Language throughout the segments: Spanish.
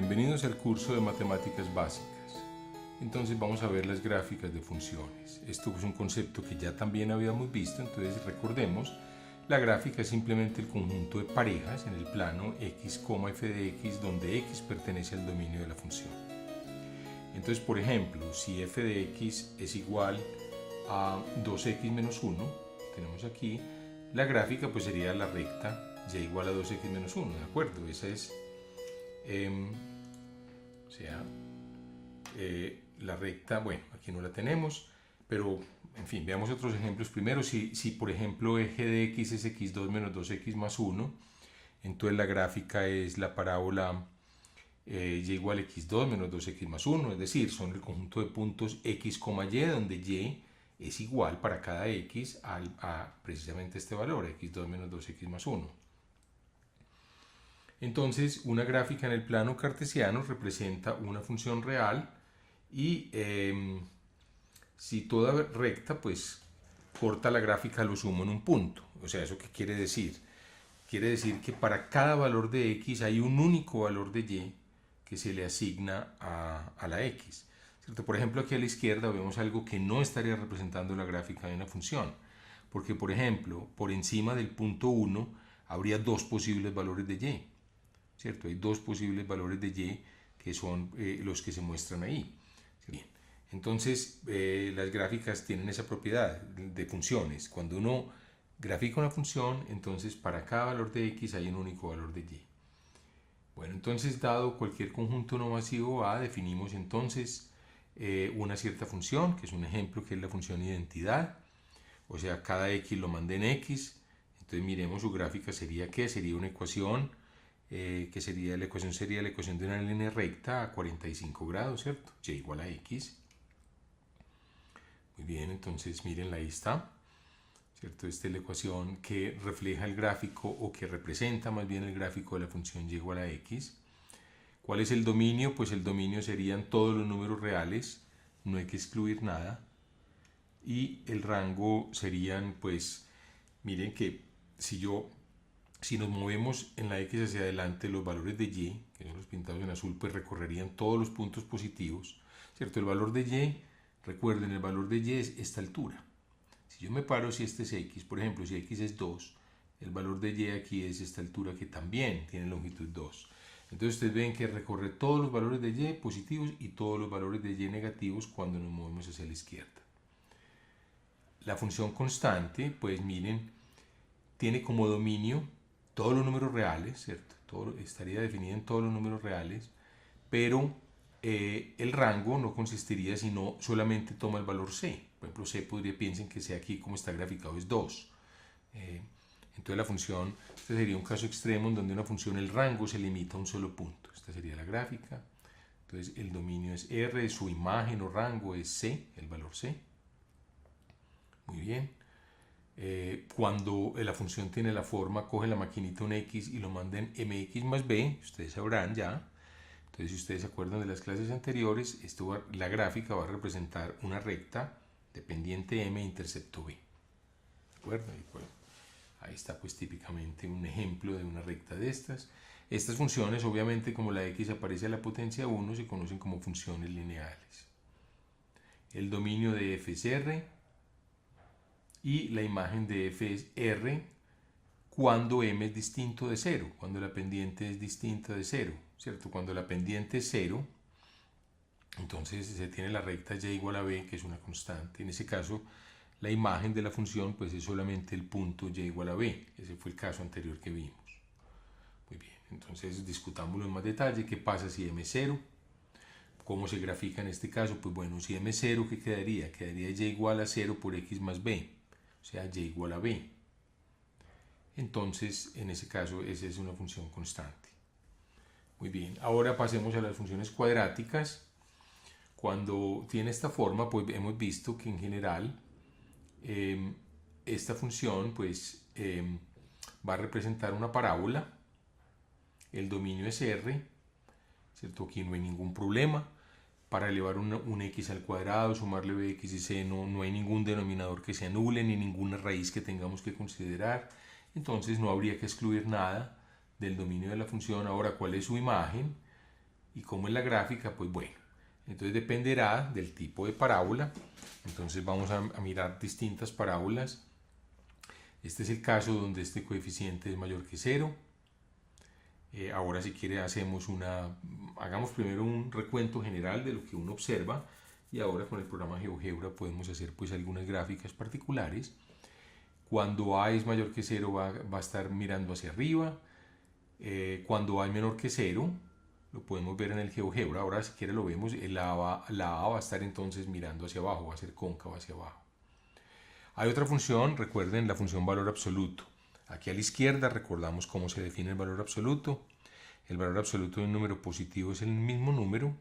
Bienvenidos al curso de matemáticas básicas. Entonces vamos a ver las gráficas de funciones. Esto es un concepto que ya también habíamos visto, entonces recordemos, la gráfica es simplemente el conjunto de parejas en el plano x, f de x, donde x pertenece al dominio de la función. Entonces, por ejemplo, si f de x es igual a 2x menos 1, tenemos aquí, la gráfica pues sería la recta y igual a 2x menos 1, ¿de acuerdo? Esa es la recta, bueno, aquí no la tenemos, pero en fin, veamos otros ejemplos primero. Si por ejemplo eje de x es x2 menos 2x más 1, entonces la gráfica es la parábola y igual a x2 menos 2x más 1, es decir, son el conjunto de puntos x, y, donde y es igual para cada x a precisamente este valor, x2 menos 2x más 1. Entonces, una gráfica en el plano cartesiano representa una función real y si toda recta, pues corta la gráfica a lo sumo en un punto. O sea, ¿eso qué quiere decir? Quiere decir que para cada valor de x hay un único valor de y que se le asigna a la x. ¿Cierto? Por ejemplo, aquí a la izquierda vemos algo que no estaría representando la gráfica de una función. Porque, por ejemplo, por encima del punto 1 habría dos posibles valores de y. ¿Cierto? Hay dos posibles valores de y que son los que se muestran ahí. Bien. Entonces, las gráficas tienen esa propiedad de funciones. Cuando uno grafica una función, entonces para cada valor de x hay un único valor de y. Bueno, entonces dado cualquier conjunto no masivo A, definimos entonces una cierta función, que es un ejemplo que es la función identidad. O sea, cada x lo manda en x. Entonces miremos, su gráfica sería ¿qué? Sería una ecuación que sería la ecuación de una línea recta a 45 grados, ¿cierto? Y igual a x. Muy bien, entonces miren, ahí está, ¿cierto? Esta es la ecuación que refleja el gráfico o que representa más bien el gráfico de la función y igual a x. ¿Cuál es el dominio? Pues el dominio serían todos los números reales, no hay que excluir nada. Y el rango serían, pues, miren que si nos movemos en la x hacia adelante, los valores de y, que son los pintados en azul, pues recorrerían todos los puntos positivos, ¿cierto? El valor de y, recuerden, el valor de y es esta altura. Si yo me paro, si este es x, por ejemplo, si x es 2, el valor de y aquí es esta altura que también tiene longitud 2. Entonces ustedes ven que recorre todos los valores de y positivos y todos los valores de y negativos cuando nos movemos hacia la izquierda. La función constante, pues miren, tiene como dominio todos los números reales, ¿cierto? Estaría definida en todos los números reales, pero el rango no consistiría sino solamente toma el valor c. Por ejemplo, c piensen que c aquí como está graficado es 2. Entonces la función, este sería un caso extremo en donde una función, el rango se limita a un solo punto. Esta sería la gráfica. Entonces el dominio es R, su imagen o rango es c, el valor c. Muy bien. Cuando la función tiene la forma, coge la maquinita un x y lo manda en mx más b, ustedes sabrán ya. Entonces, si ustedes se acuerdan de las clases anteriores, la gráfica va a representar una recta de pendiente m e intercepto b. ¿De acuerdo? Y pues, ahí está pues típicamente un ejemplo de una recta de estas. Estas funciones, obviamente, como la x aparece a la potencia 1, se conocen como funciones lineales. El dominio de f es R. Y la imagen de f es r cuando m es distinto de 0, cuando la pendiente es distinta de 0, ¿cierto? Cuando la pendiente es 0, entonces se tiene la recta y igual a b, que es una constante. En ese caso, la imagen de la función pues es solamente el punto y igual a b. Ese fue el caso anterior que vimos. Muy bien, entonces discutámoslo en más detalle. ¿Qué pasa si m es 0? ¿Cómo se grafica en este caso? Pues bueno, si m es 0, ¿qué quedaría? Quedaría y igual a 0 por x más b. O sea, y igual a b. Entonces, en ese caso, esa es una función constante. Muy bien, ahora pasemos a las funciones cuadráticas. Cuando tiene esta forma, pues hemos visto que en general esta función pues va a representar una parábola. El dominio es R, ¿cierto? Aquí no hay ningún problema. Para elevar un x al cuadrado, sumarle bx y c, no hay ningún denominador que se anule, ni ninguna raíz que tengamos que considerar. Entonces no habría que excluir nada del dominio de la función. Ahora, ¿cuál es su imagen? ¿Y cómo es la gráfica? Pues bueno, entonces dependerá del tipo de parábola. Entonces vamos a mirar distintas parábolas. Este es el caso donde este coeficiente es mayor que 0. Ahora si quiere hagamos primero un recuento general de lo que uno observa, y ahora con el programa GeoGebra podemos hacer pues algunas gráficas particulares. Cuando A es mayor que 0 va a estar mirando hacia arriba. Cuando A es menor que 0, lo podemos ver en el GeoGebra. Ahora si quiere lo vemos, la A va a estar entonces mirando hacia abajo, va a ser cóncava hacia abajo. Hay otra función, recuerden la función valor absoluto. Aquí a la izquierda recordamos cómo se define el valor absoluto. El valor absoluto de un número positivo es el mismo número,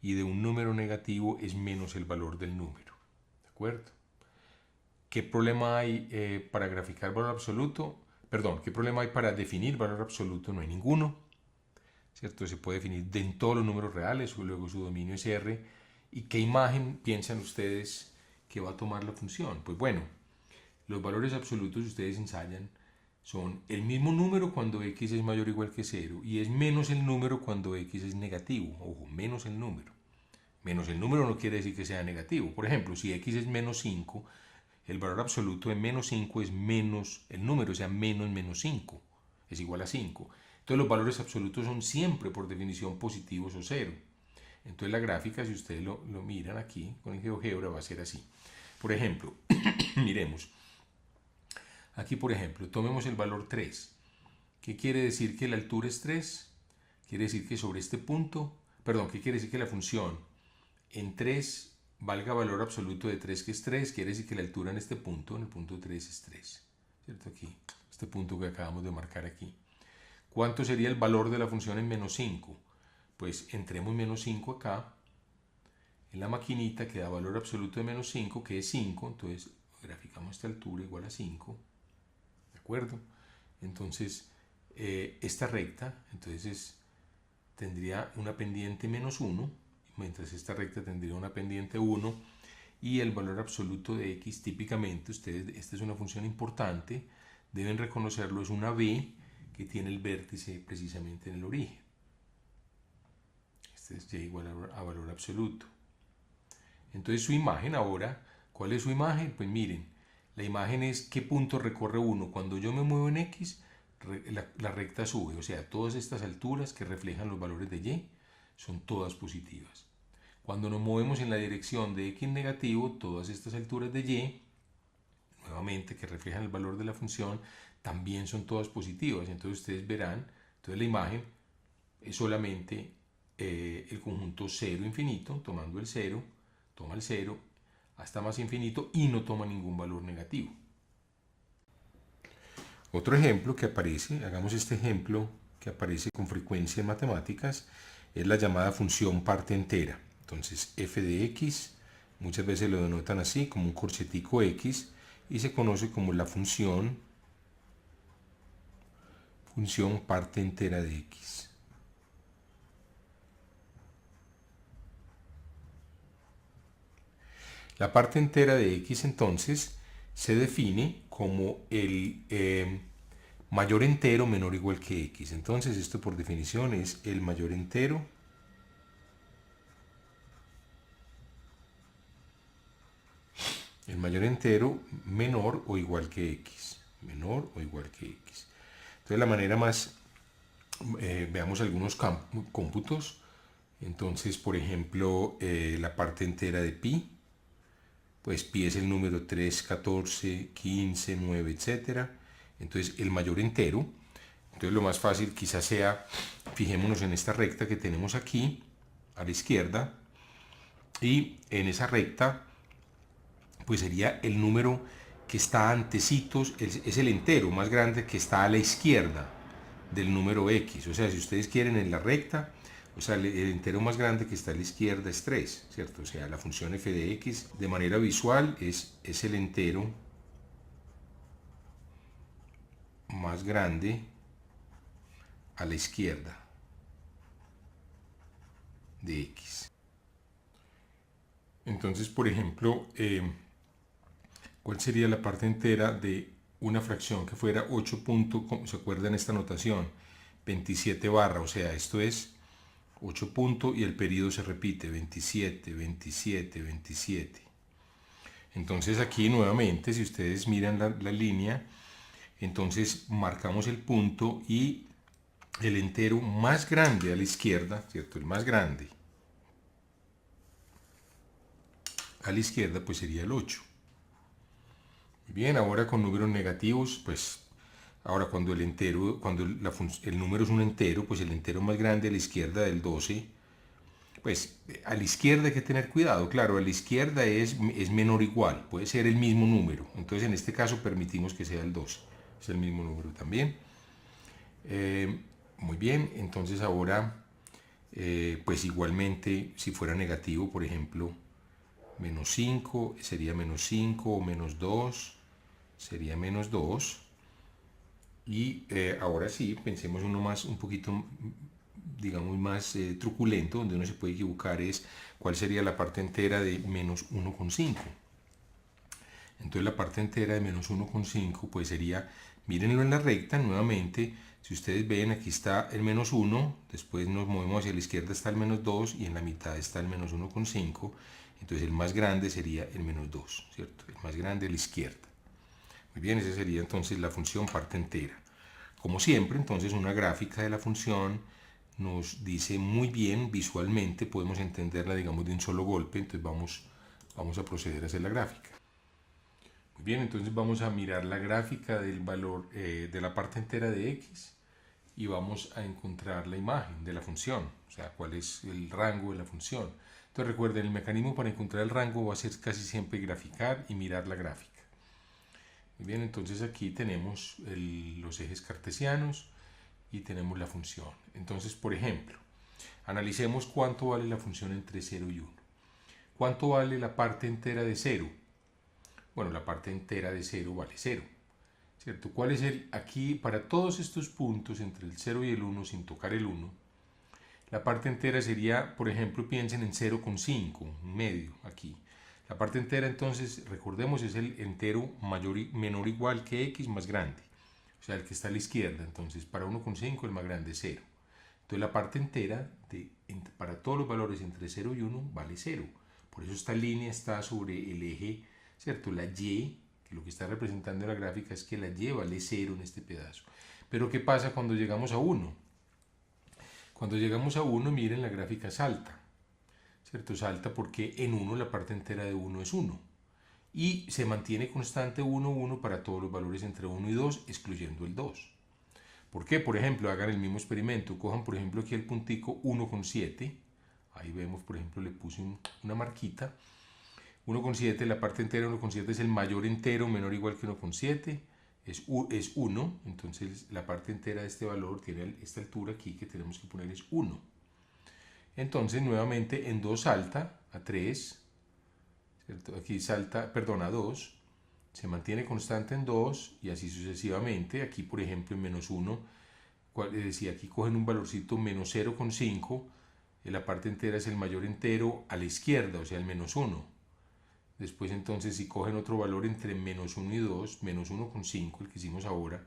y de un número negativo es menos el valor del número. ¿De acuerdo? ¿Qué problema hay para graficar valor absoluto? Perdón, ¿qué problema hay para definir valor absoluto? No hay ninguno, ¿cierto? Se puede definir en todos los números reales, luego su dominio es R. ¿Y qué imagen piensan ustedes que va a tomar la función? Pues bueno, los valores absolutos ustedes ensayan son el mismo número cuando x es mayor o igual que 0, y es menos el número cuando x es negativo. Ojo, menos el número. Menos el número no quiere decir que sea negativo. Por ejemplo, si x es menos 5, el valor absoluto de menos 5 es menos el número, o sea, menos 5 es igual a 5. Entonces los valores absolutos son siempre por definición positivos o 0. Entonces la gráfica, si ustedes lo miran aquí con el GeoGebra, va a ser así. Por ejemplo, miremos. Aquí, por ejemplo, tomemos el valor 3. ¿Qué quiere decir que la altura es 3? Quiere decir que sobre este punto, perdón, ¿qué quiere decir que la función en 3 valga valor absoluto de 3, que es 3? Quiere decir que la altura en este punto, en el punto 3, es 3. ¿Cierto? Aquí, este punto que acabamos de marcar aquí. ¿Cuánto sería el valor de la función en menos 5? Pues entremos menos 5 acá, en la maquinita que da valor absoluto de menos 5, que es 5, entonces graficamos esta altura igual a 5, ¿de acuerdo? Entonces, esta recta, entonces tendría una pendiente menos 1, mientras esta recta tendría una pendiente 1, y el valor absoluto de x, típicamente, ustedes, esta es una función importante, deben reconocerlo, es una b que tiene el vértice precisamente en el origen. Este es y igual a valor absoluto. Entonces su imagen ahora, ¿cuál es su imagen? Pues miren, la imagen es qué punto recorre uno. Cuando yo me muevo en x, la recta sube, o sea, todas estas alturas que reflejan los valores de y son todas positivas. Cuando nos movemos en la dirección de x negativo, todas estas alturas de y, nuevamente que reflejan el valor de la función, también son todas positivas. Entonces ustedes verán, entonces la imagen es solamente el conjunto 0 infinito, tomando el 0, toma el 0 hasta más infinito y no toma ningún valor negativo. Otro ejemplo que aparece, hagamos este ejemplo que aparece con frecuencia en matemáticas, es la llamada función parte entera. Entonces f de x, muchas veces lo denotan así, como un corchetico x, y se conoce como la función parte entera de x. La parte entera de x entonces se define como el mayor entero menor o igual que x. Entonces esto por definición es el mayor entero menor o igual que x. Menor o igual que x. Entonces la manera más, veamos algunos cómputos. Entonces, por ejemplo, la parte entera de pi, pues pi es el número 3, 14, 15, 9, etc. Entonces el mayor entero, entonces lo más fácil quizás sea, fijémonos en esta recta que tenemos aquí, a la izquierda, y en esa recta, pues sería el número que está antecitos, es el entero más grande que está a la izquierda del número x. O sea, si ustedes quieren en la recta, o sea, el entero más grande que está a la izquierda es 3, ¿cierto? O sea, la función f de x de manera visual es el entero más grande a la izquierda de x. Entonces, por ejemplo, ¿cuál sería la parte entera de una fracción que fuera 8. ¿Se acuerdan esta notación? 27 barra, o sea, esto es 8 puntos y el periodo se repite, 27, 27, 27. Entonces aquí nuevamente, si ustedes miran la línea, entonces marcamos el punto y el entero más grande a la izquierda, ¿cierto? El más grande a la izquierda pues sería el 8. Muy bien, ahora con números negativos, pues ahora cuando el entero, cuando el número es un entero, pues el entero más grande a la izquierda del 12, pues a la izquierda hay que tener cuidado, claro, a la izquierda es menor o igual, puede ser el mismo número, entonces en este caso permitimos que sea el 12, es el mismo número también. Muy bien, entonces ahora, pues igualmente, si fuera negativo, por ejemplo, menos 5 sería menos 5 o menos 2 sería menos 2. Y ahora sí, pensemos uno más, un poquito, digamos, más truculento, donde uno se puede equivocar, es cuál sería la parte entera de menos 1,5. Entonces la parte entera de menos 1,5 pues sería, mírenlo en la recta nuevamente, si ustedes ven aquí está el menos 1, después nos movemos hacia la izquierda está el menos 2 y en la mitad está el menos 1,5, entonces el más grande sería el menos 2, ¿cierto? El más grande a la izquierda. Muy bien, esa sería entonces la función parte entera. Como siempre, entonces una gráfica de la función nos dice muy bien visualmente, podemos entenderla digamos de un solo golpe, entonces vamos a proceder a hacer la gráfica. Muy bien, entonces vamos a mirar la gráfica del valor de la parte entera de x y vamos a encontrar la imagen de la función, o sea, cuál es el rango de la función. Entonces recuerden, el mecanismo para encontrar el rango va a ser casi siempre graficar y mirar la gráfica. Muy bien, entonces aquí tenemos los ejes cartesianos y tenemos la función. Entonces, por ejemplo, analicemos cuánto vale la función entre 0 y 1. ¿Cuánto vale la parte entera de 0? Bueno, la parte entera de 0 vale 0. ¿Cierto? ¿Cuál es aquí, para todos estos puntos entre el 0 y el 1, sin tocar el 1, la parte entera sería, por ejemplo, piensen en 0,5, un medio aquí. La parte entera, entonces, recordemos, es el entero menor o igual que x más grande. O sea, el que está a la izquierda. Entonces, para 1,5 el más grande es 0. Entonces, la parte entera, para todos los valores entre 0 y 1, vale 0. Por eso esta línea está sobre el eje, ¿cierto? La y, que lo que está representando en la gráfica es que la y vale 0 en este pedazo. Pero, ¿qué pasa cuando llegamos a 1? Cuando llegamos a 1, miren, la gráfica salta, ¿cierto? Salta porque en 1 la parte entera de 1 es 1. Y se mantiene constante 1, 1 para todos los valores entre 1 y 2, excluyendo el 2. ¿Por qué? Por ejemplo, hagan el mismo experimento. Cojan, por ejemplo, aquí el puntico 1,7. Ahí vemos, por ejemplo, le puse una marquita. 1,7, la parte entera de 1,7 es el mayor entero menor o igual que 1,7. Es 1, entonces la parte entera de este valor tiene esta altura aquí que tenemos que poner es 1. Entonces nuevamente en 2 salta a 3, ¿cierto? Aquí salta, perdón, a 2, se mantiene constante en 2 y así sucesivamente. Aquí por ejemplo en menos 1, si aquí cogen un valorcito menos 0,5, la parte entera es el mayor entero a la izquierda, o sea el menos 1. Después entonces si cogen otro valor entre menos 1 y 2, menos 1,5, el que hicimos ahora,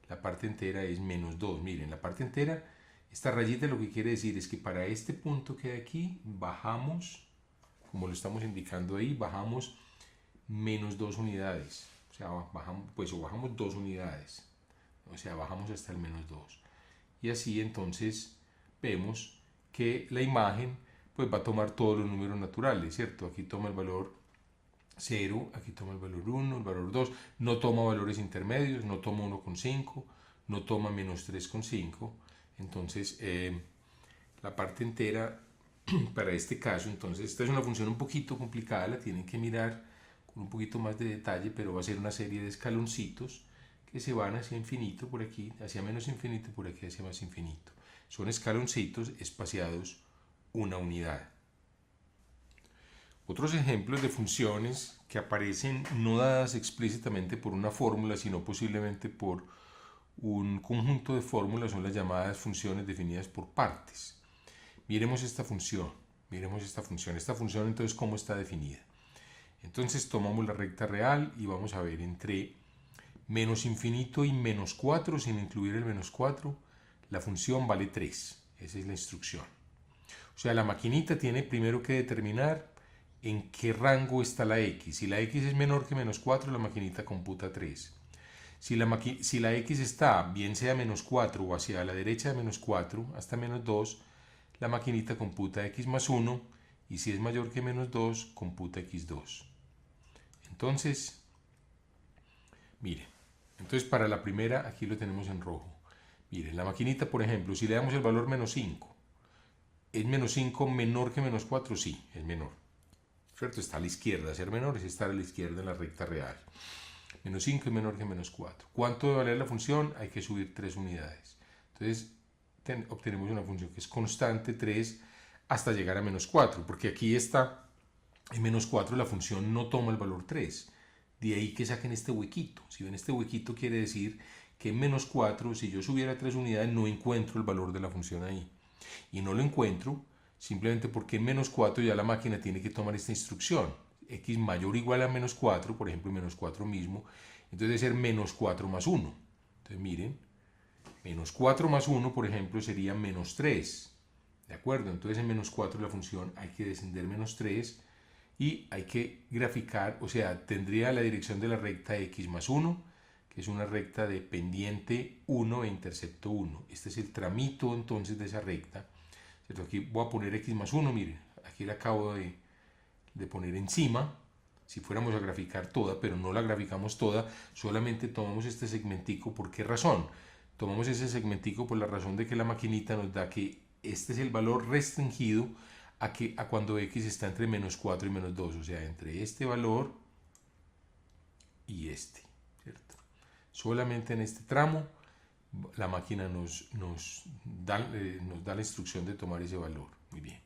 la parte entera es menos 2. Miren, la parte entera, esta rayita lo que quiere decir es que para este punto que hay aquí, bajamos, como lo estamos indicando ahí, bajamos menos 2 unidades. O sea, bajamos 2 unidades. O sea, bajamos hasta el menos 2. Y así entonces vemos que la imagen pues va a tomar todos los números naturales, ¿cierto? Aquí toma el valor 0, aquí toma el valor 1, el valor 2, no toma valores intermedios, no toma 1,5, no toma menos 3,5, entonces la parte entera para este caso, entonces esta es una función un poquito complicada, la tienen que mirar con un poquito más de detalle, pero va a ser una serie de escaloncitos que se van hacia infinito por aquí, hacia menos infinito, por aquí hacia más infinito. Son escaloncitos espaciados una unidad. Otros ejemplos de funciones que aparecen no dadas explícitamente por una fórmula, sino posiblemente por un conjunto de fórmulas son las llamadas funciones definidas por partes. Miremos esta función, Esta función entonces, ¿cómo está definida? Entonces tomamos la recta real y vamos a ver entre menos infinito y menos 4, sin incluir el menos 4, la función vale 3. Esa es la instrucción. sea, la maquinita tiene primero que determinar en qué rango está la x. Si la x es menor que menos 4, la maquinita computa 3. Si la x está bien sea menos 4 o hacia la derecha de menos 4 hasta menos 2, la maquinita computa x más 1, y si es mayor que menos 2, computa x2. Entonces, miren, entonces para la primera aquí lo tenemos en rojo. Miren, la maquinita, por ejemplo, si le damos el valor menos 5, ¿es menos 5 menor que menos 4? Sí, es menor. ¿Cierto? Está a la izquierda. Ser menor es estar a la izquierda en la recta real. Menos 5 es menor que menos 4. ¿Cuánto debe valer la función? Hay que subir 3 unidades. Entonces obtenemos una función que es constante 3 hasta llegar a menos 4, porque aquí está en menos 4, la función no toma el valor 3. De ahí que saquen este huequito. Si ven este huequito quiere decir que en menos 4, si yo subiera 3 unidades, no encuentro el valor de la función ahí. Y no lo encuentro simplemente porque en menos 4 ya la máquina tiene que tomar esta instrucción. X mayor o igual a menos 4, por ejemplo, menos 4 mismo, entonces debe ser menos 4 más 1. Entonces miren, menos 4 más 1, por ejemplo, sería menos 3. ¿De acuerdo? Entonces en menos 4 la función hay que descender menos 3 y hay que graficar, o sea, tendría la dirección de la recta x más 1, que es una recta de pendiente 1 e intercepto 1. Este es el tramito entonces de esa recta. ¿Cierto? Aquí voy a poner x más 1, miren, aquí la acabo de poner encima, si fuéramos a graficar toda, pero no la graficamos toda, solamente tomamos este segmentico. ¿Por qué razón? Tomamos ese segmentico por la razón de que la maquinita nos da que este es el valor restringido a cuando x está entre menos 4 y menos 2, o sea, entre este valor y este, ¿cierto? Solamente en este tramo la máquina nos da la instrucción de tomar ese valor. Muy bien.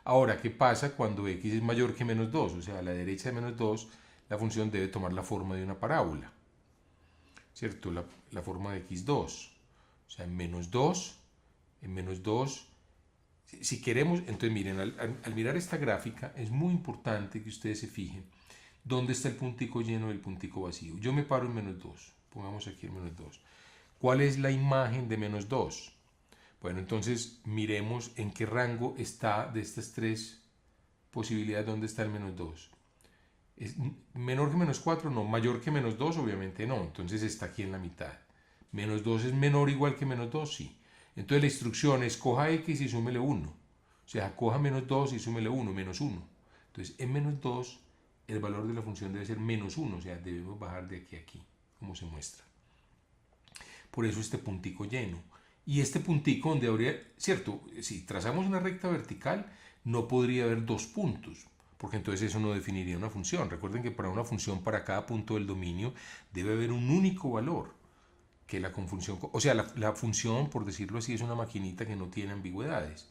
Ahora, ¿qué pasa cuando x es mayor que menos 2? O sea, a la derecha de menos 2, la función debe tomar la forma de una parábola, ¿cierto? La forma de x2. O sea, en menos 2, si queremos, entonces miren, al mirar esta gráfica, es muy importante que ustedes se fijen dónde está el puntico lleno y el puntico vacío. Yo me paro en menos 2, pongamos aquí en menos 2. ¿Cuál es la imagen de menos 2? Bueno, entonces miremos en qué rango está de estas tres posibilidades, dónde está el menos 2. ¿Es menor que menos 4? No. ¿Mayor que menos 2? Obviamente no. Entonces está aquí en la mitad. ¿Menos 2 es menor o igual que menos 2? Sí. Entonces la instrucción es coja x y súmele 1. O sea, coja menos 2 y súmele 1, menos 1. Entonces en menos 2 el valor de la función debe ser menos 1. O sea, debemos bajar de aquí a aquí, como se muestra. Por eso este puntico lleno. Y este puntico donde habría, cierto, si trazamos una recta vertical, no podría haber dos puntos, porque entonces eso no definiría una función. Recuerden que para una función, para cada punto del dominio, debe haber un único valor, que la confunción, o sea, la función, por decirlo así, es una maquinita que no tiene ambigüedades.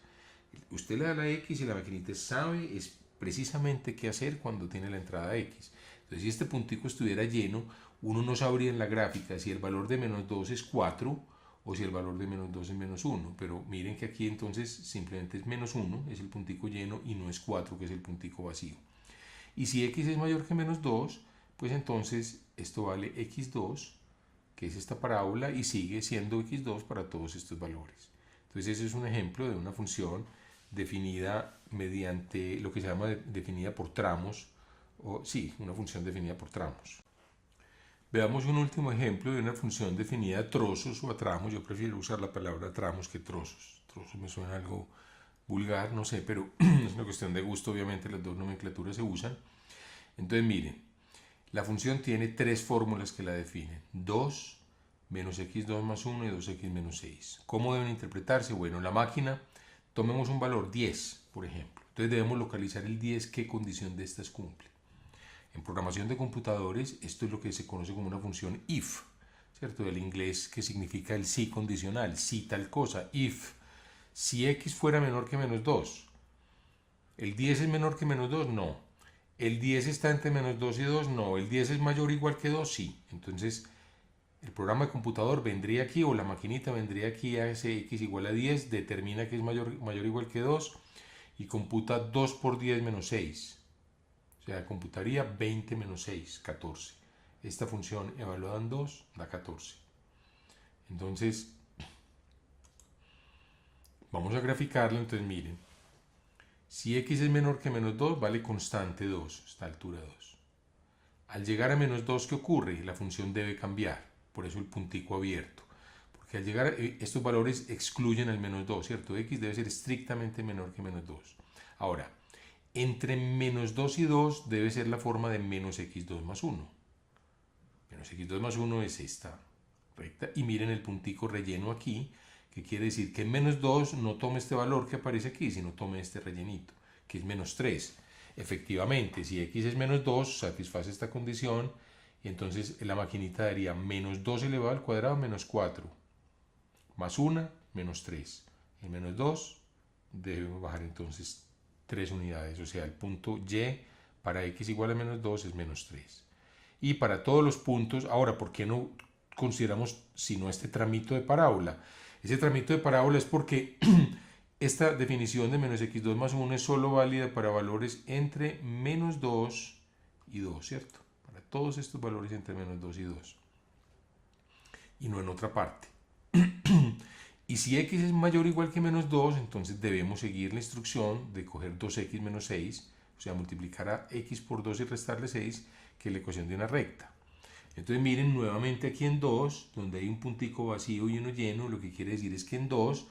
Usted le da la x y la maquinita sabe es precisamente qué hacer cuando tiene la entrada x. Entonces, si este puntico estuviera lleno, uno no sabría en la gráfica si el valor de menos 2 es 4 o si el valor de menos 2 es menos 1. Pero miren que aquí entonces simplemente es menos 1, es el puntico lleno, y no es 4, que es el puntico vacío. Y si x es mayor que menos 2, pues entonces esto vale x2, que es esta parábola, y sigue siendo x2 para todos estos valores. Entonces ese es un ejemplo de una función definida mediante lo que se llama definida por tramos, o sí, una función definida por tramos. Veamos un último ejemplo de una función definida a trozos o a tramos. Yo prefiero usar la palabra tramos que trozos. Trozos me suena algo vulgar, no sé, pero es una cuestión de gusto, obviamente las dos nomenclaturas se usan. Entonces miren, la función tiene tres fórmulas que la definen: 2, menos x2 más 1 y 2x menos 6. ¿Cómo deben interpretarse? Bueno, la máquina, tomemos un valor 10, por ejemplo. Entonces debemos localizar el 10, qué condición de estas cumple. En programación de computadores, esto es lo que se conoce como una función if, ¿cierto? Del inglés, que significa el si condicional, si tal cosa, if. Si x fuera menor que menos 2, ¿el 10 es menor que menos 2? No. ¿El 10 está entre menos 2 y 2? No. ¿El 10 es mayor o igual que 2? Sí. Entonces, el programa de computador vendría aquí, o la maquinita vendría aquí a ese x igual a 10, determina que es mayor o igual que 2 y computa 2 por 10 menos 6. O sea, computaría 20 menos 6, 14. Esta función evaluada en 2 da 14. Entonces, vamos a graficarlo. Entonces, miren, Si x es menor que menos 2, vale constante 2, esta altura 2. Al llegar a menos 2, ¿qué ocurre? La función debe cambiar, por eso el puntico abierto. Porque al llegar, estos valores excluyen al menos 2, ¿cierto? X debe ser estrictamente menor que menos 2. Ahora, entre menos 2 y 2 debe ser la forma de menos x2 más 1. Menos x2 más 1 es esta recta. Y miren el puntico relleno aquí, que quiere decir que menos 2 no tome este valor que aparece aquí, sino tome este rellenito, que es menos 3. Efectivamente, si x es menos 2, satisface esta condición, y entonces la maquinita daría menos 2 elevado al cuadrado menos 4, más 1, menos 3. El menos 2 debemos bajar entonces 3 unidades, o sea, el punto y para x igual a menos 2 es menos 3. Y para todos los puntos, ahora, ¿por qué no consideramos sino este tramito de parábola? Ese tramito de parábola es porque esta definición de menos x2 más 1 es solo válida para valores entre menos 2 y 2, ¿cierto? Para todos estos valores entre menos 2 y 2. Y no en otra parte. Y si x es mayor o igual que menos 2, entonces debemos seguir la instrucción de coger 2x menos 6, o sea, multiplicar a x por 2 y restarle 6, que es la ecuación de una recta. Entonces miren nuevamente aquí en 2, donde hay un puntico vacío y uno lleno, lo que quiere decir es que en 2,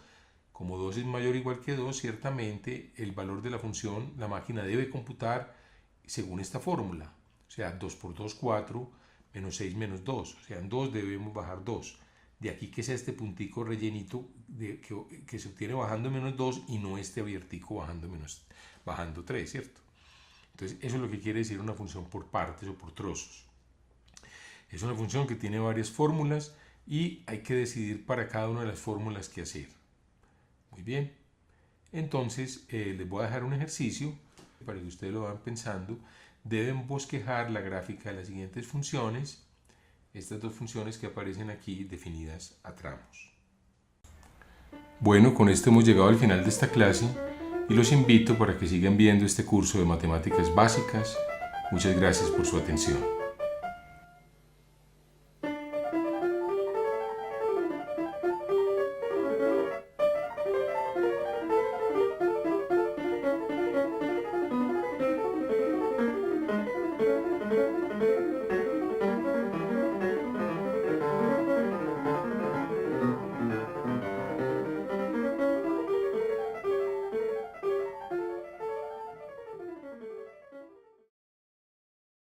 como 2 es mayor o igual que 2, ciertamente el valor de la función la máquina debe computar según esta fórmula. O sea, 2 por 2, 4, menos 6 menos 2. O sea, en 2 debemos bajar 2. De aquí que sea este puntico rellenito que se obtiene bajando menos 2 y no este abiertico bajando 3, ¿cierto? Entonces, eso es lo que quiere decir una función por partes o por trozos. Es una función que tiene varias fórmulas y hay que decidir para cada una de las fórmulas qué hacer. Muy bien. Entonces, les voy a dejar un ejercicio para que ustedes lo vayan pensando. Deben bosquejar la gráfica de las siguientes funciones. Estas dos funciones que aparecen aquí definidas a tramos. Bueno, con esto hemos llegado al final de esta clase y los invito para que sigan viendo este curso de matemáticas básicas. Muchas gracias por su atención.